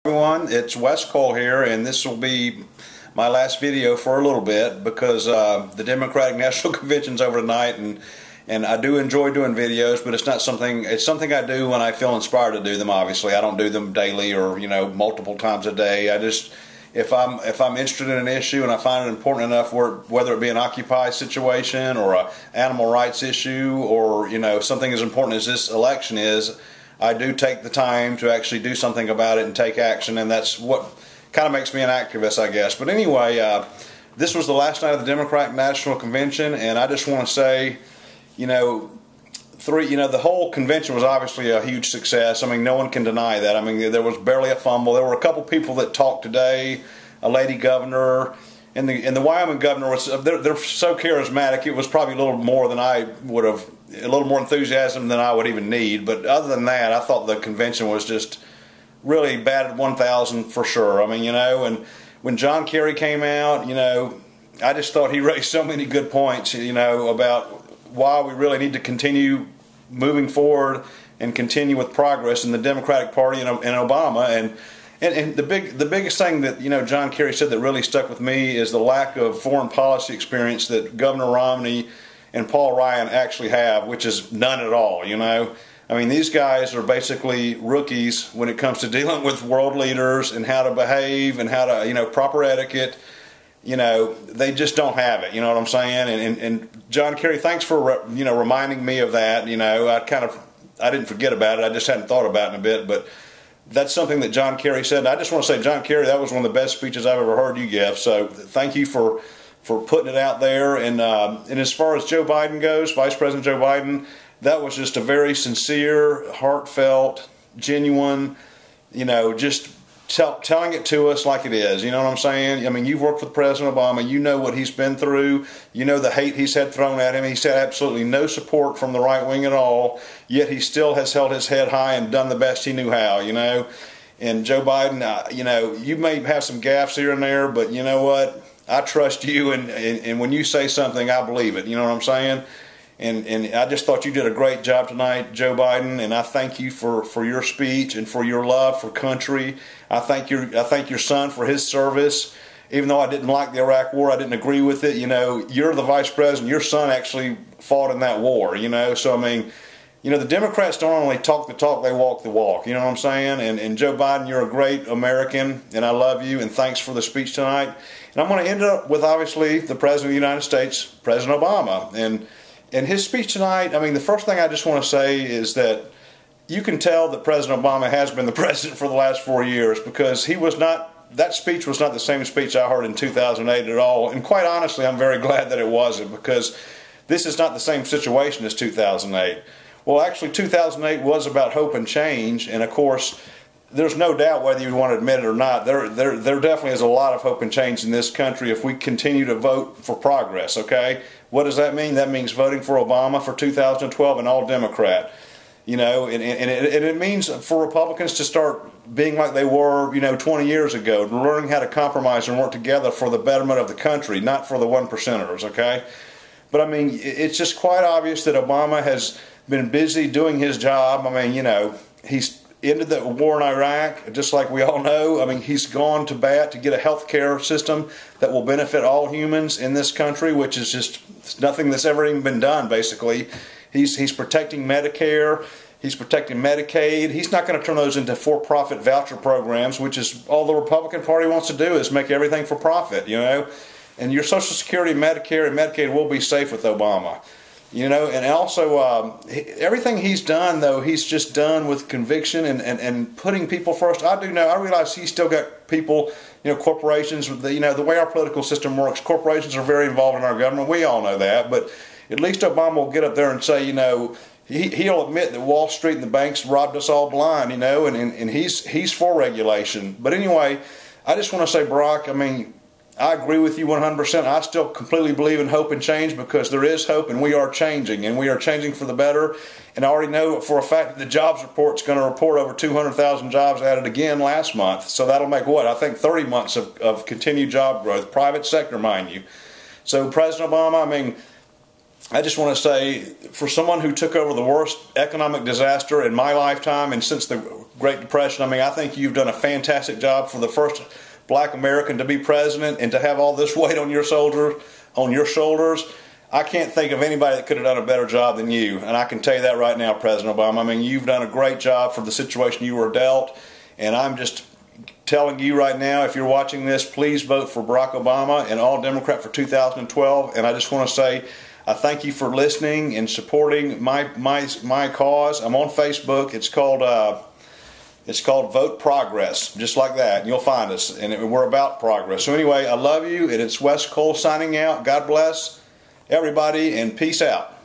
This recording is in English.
Everyone, it's Wes Cole here, and this will be my last video for a little bit because the Democratic National Convention's over tonight, and I do enjoy doing videos, but it's something I do when I feel inspired to do them. Obviously, I don't do them daily or multiple times a day. I just if I'm interested in an issue and I find it important enough, whether it be an Occupy situation or a animal rights issue or something as important as this election is, I do take the time to actually do something about it and take action, and that's what kind of makes me an activist, I guess. But anyway, this was the last night of the Democratic National Convention, and I just want to say, the whole convention was obviously a huge success. I mean, no one can deny that. I mean, there was barely a fumble. There were a couple people that talked today, a lady governor, and the Wyoming governor was they're so charismatic. It was probably a little more than I would have, a little more enthusiasm than I would even need. But other than that, I thought the convention was just really batted 1,000 for sure. I mean, and when John Kerry came out, I just thought he raised so many good points, about why we really need to continue moving forward and continue with progress in the Democratic Party and Obama. And the biggest thing that John Kerry said that really stuck with me is the lack of foreign policy experience that Governor Romney and Paul Ryan actually have, which is none at all. I mean, these guys are basically rookies when it comes to dealing with world leaders and how to behave and how to proper etiquette. They just don't have it. You know what I'm saying? And John Kerry, thanks for reminding me of that. I didn't forget about it. I just hadn't thought about it in a bit, but that's something that John Kerry said. And I just want to say, John Kerry, that was one of the best speeches I've ever heard you give. So thank you for putting it out there. And as far as Joe Biden goes, Vice President Joe Biden, that was just a very sincere, heartfelt, genuine, just telling it to us like it is. You know what I'm saying? I mean, you've worked with President Obama. You know what he's been through. You know the hate he's had thrown at him. He's had absolutely no support from the right wing at all, yet he still has held his head high and done the best he knew how, And Joe Biden, you may have some gaffes here and there, but you know what? I trust you, and when you say something, I believe it. You know what I'm saying? And I just thought you did a great job tonight, Joe Biden, and I thank you for your speech and for your love for country. I thank your son for his service. Even though I didn't like the Iraq War, I didn't agree with it. You're the vice president. Your son actually fought in that war. So I mean, the Democrats don't only talk the talk; they walk the walk. You know what I'm saying? And Joe Biden, you're a great American, and I love you. And thanks for the speech tonight. And I'm going to end up with obviously the President of the United States, President Obama, and his speech tonight. I mean, the first thing I just want to say is that you can tell that President Obama has been the president for the last 4 years, because that speech was not the same speech I heard in 2008 at all. And quite honestly, I'm very glad that it wasn't, because this is not the same situation as 2008. Well, actually, 2008 was about hope and change, and of course, there's no doubt, whether you want to admit it or not, there definitely is a lot of hope and change in this country if we continue to vote for progress, okay? What does that mean? That means voting for Obama for 2012 and all Democrat. And it means for Republicans to start being like they were, 20 years ago, learning how to compromise and work together for the betterment of the country, not for the one percenters, okay? But I mean, it's just quite obvious that Obama has been busy doing his job. I mean, he's ended the war in Iraq, just like we all know. I mean, he's gone to bat to get a health care system that will benefit all humans in this country, which is just nothing that's ever even been done, basically. He's protecting Medicare. He's protecting Medicaid. He's not going to turn those into for-profit voucher programs, which is all the Republican Party wants to do, is make everything for profit, And your Social Security, Medicare, and Medicaid will be safe with Obama. And also everything he's done, though, he's just done with conviction and putting people first. I realize he's still got people, corporations, the way our political system works, corporations are very involved in our government. We all know that, but at least Obama will get up there and say, he'll admit that Wall Street and the banks robbed us all blind, and he's for regulation. But anyway, I just want to say, Barack, I mean, I agree with you 100%. I still completely believe in hope and change, because there is hope, and we are changing for the better. And I already know for a fact that the jobs report's going to report over 200,000 jobs added again last month. So that'll make what? I think 30 months of continued job growth, private sector, mind you. So President Obama, I mean, I just want to say, for someone who took over the worst economic disaster in my lifetime and since the Great Depression, I mean, I think you've done a fantastic job for the first black American to be president and to have all this weight on your shoulders. I can't think of anybody that could have done a better job than you, and I can tell you that right now, President Obama. I mean, you've done a great job for the situation you were dealt, and I'm just telling you right now, if you're watching this, please vote for Barack Obama and all Democrat for 2012. And I just want to say, I thank you for listening and supporting my cause. I'm on Facebook. It's called Vote Progress, just like that. And you'll find us, and we're about progress. So anyway, I love you, and it's Wes Cole signing out. God bless everybody, and peace out.